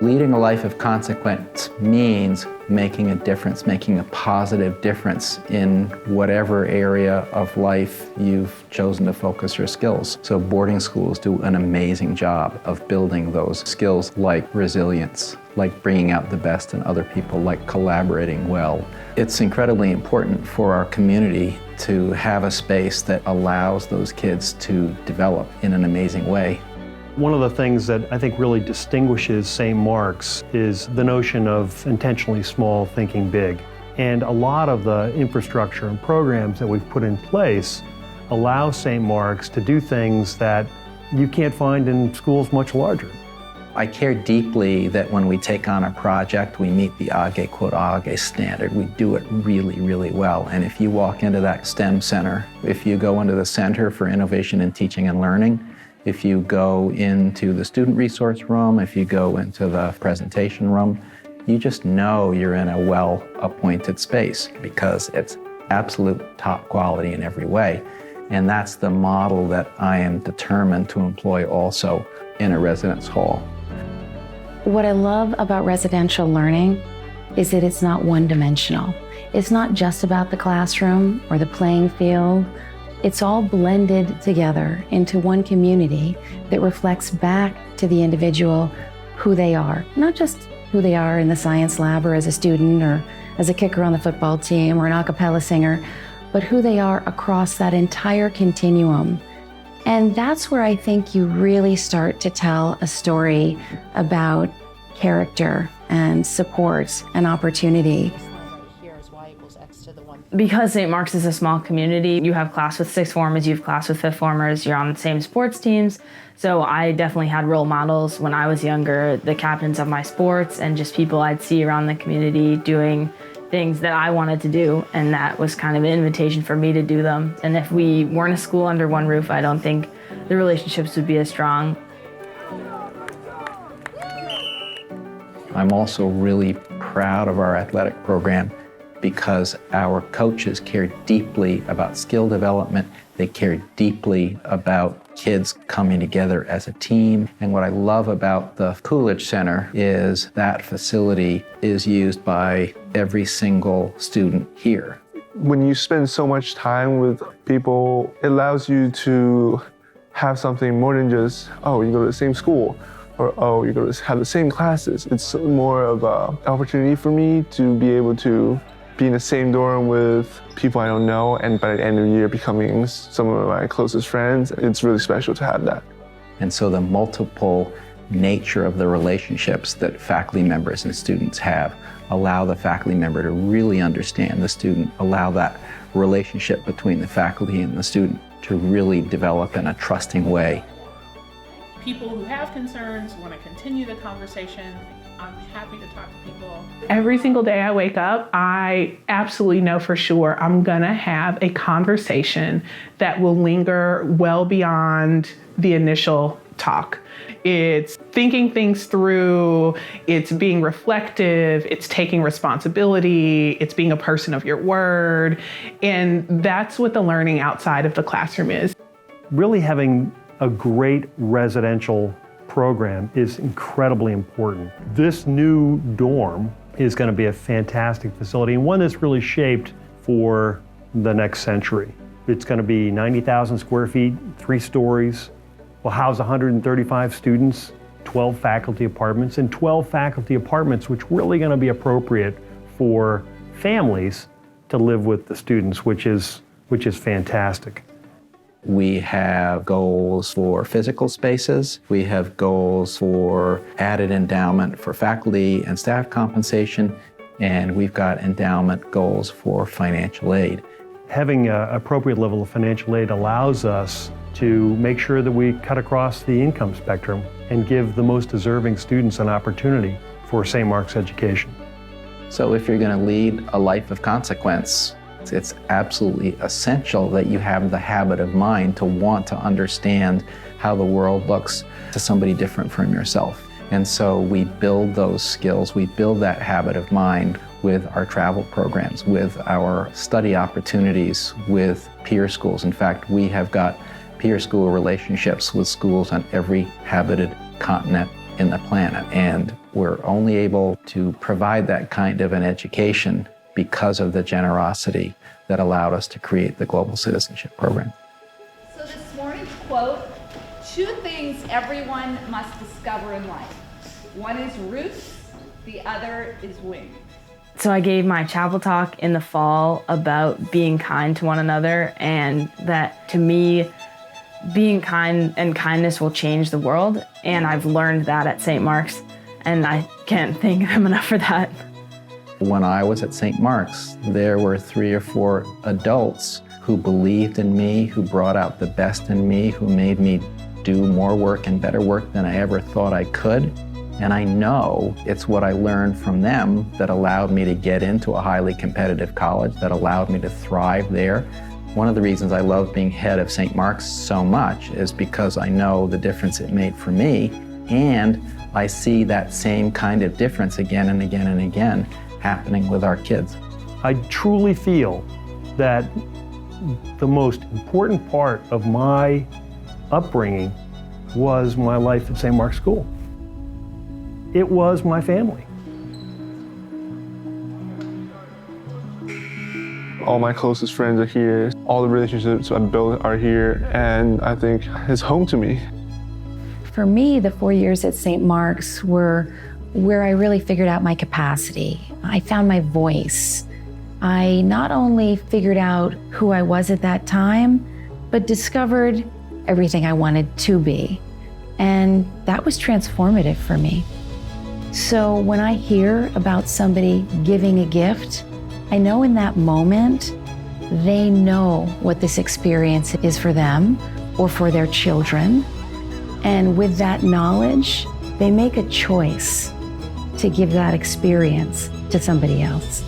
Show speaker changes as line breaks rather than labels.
Leading a life of consequence means making a difference, making a positive difference in whatever area of life you've chosen to focus your skills. So boarding schools do an amazing job of building those skills like resilience, like bringing out the best in other people, like collaborating well. It's incredibly important for our community to have a space that allows those kids to develop in an amazing way.
One of the things that I think really distinguishes St. Mark's is the notion of intentionally small, thinking big. And a lot of the infrastructure and programs that we've put in place allow St. Mark's to do things that you can't find in schools much larger.
I care deeply that when we take on a project, we meet the AGE Quote AGE standard. We do it really, really well. And if you walk into that STEM center, if you go into the Center for Innovation in Teaching and Learning, if you go into the student resource room, if you go into the presentation room, you just know you're in a well-appointed space because it's absolute top quality in every way. And that's the model that I am determined to employ also in a residence hall.
What I love about residential learning is that it's not one-dimensional. It's not just about the classroom or the playing field. It's all blended together into one community that reflects back to the individual who they are. Not just who they are in the science lab or as a student or as a kicker on the football team or an a cappella singer, but who they are across that entire continuum. And that's where I think you really start to tell a story about character and support and opportunity.
Because St. Mark's is a small community, you have class with sixth formers, you have class with fifth formers, you're on the same sports teams. So I definitely had role models when I was younger, the captains of my sports and just people I'd see around the community doing things that I wanted to do. And that was kind of an invitation for me to do them. And if we weren't a school under one roof, I don't think the relationships would be as strong.
I'm also really proud of our athletic program because our coaches care deeply about skill development. They care deeply about kids coming together as a team. And what I love about the Coolidge Center is that facility is used by every single student here.
When you spend so much time with people, it allows you to have something more than just, oh, you go to the same school, or oh, you go to have the same classes. It's more of an opportunity for me to be able to be in the same dorm with people I don't know, and by the end of the year becoming some of my closest friends. It's really special to have that.
And so the multiple nature of the relationships that faculty members and students have allow the faculty member to really understand the student, allow that relationship between the faculty and the student to really develop in a trusting way.
People who have concerns want to continue the conversation. I'm happy to talk to people.
Every single day I wake up, I absolutely know for sure I'm gonna have a conversation that will linger well beyond the initial talk. It's thinking things through, it's being reflective, it's taking responsibility, it's being a person of your word, and that's what the learning outside of the classroom is.
Really having a great residential program is incredibly important. This new dorm is going to be a fantastic facility and one that's really shaped for the next century. It's going to be 90,000 square feet, 3 stories. Will house 135 students, 12 faculty apartments, and 12 faculty apartments, which really going to be appropriate for families to live with the students, which is fantastic.
We have goals for physical spaces. We have goals for added endowment for faculty and staff compensation. And we've got endowment goals for financial aid.
Having an appropriate level of financial aid allows us to make sure that we cut across the income spectrum and give the most deserving students an opportunity for St. Mark's education.
So if you're going to lead a life of consequence, it's absolutely essential that you have the habit of mind to want to understand how the world looks to somebody different from yourself. And so we build those skills, we build that habit of mind with our travel programs, with our study opportunities, with peer schools. In fact, we have got peer school relationships with schools on every habited continent in the planet. And we're only able to provide that kind of an education because of the generosity that allowed us to create the Global Citizenship Program.
So this morning's quote, 2 things everyone must discover in life. One is roots, the other is wings.
So I gave my chapel talk in the fall about being kind to one another, and that to me, being kind and kindness will change the world. And I've learned that at St. Mark's, and I can't thank them enough for that.
When I was at St. Mark's, there were 3 or 4 adults who believed in me, who brought out the best in me, who made me do more work and better work than I ever thought I could. And I know it's what I learned from them that allowed me to get into a highly competitive college, that allowed me to thrive there. One of the reasons I love being head of St. Mark's so much is because I know the difference it made for me, and I see that same kind of difference again and again and again happening with our kids.
I truly feel that the most important part of my upbringing was my life at St. Mark's School. It was my family.
All my closest friends are here. All the relationships I've built are here, and I think it's home to me.
For me, the 4 years at St. Mark's were where I really figured out my capacity. I found my voice. I not only figured out who I was at that time, but discovered everything I wanted to be. And that was transformative for me. So when I hear about somebody giving a gift, I know in that moment, they know what this experience is for them or for their children. And with that knowledge, they make a choice to give that experience to somebody else.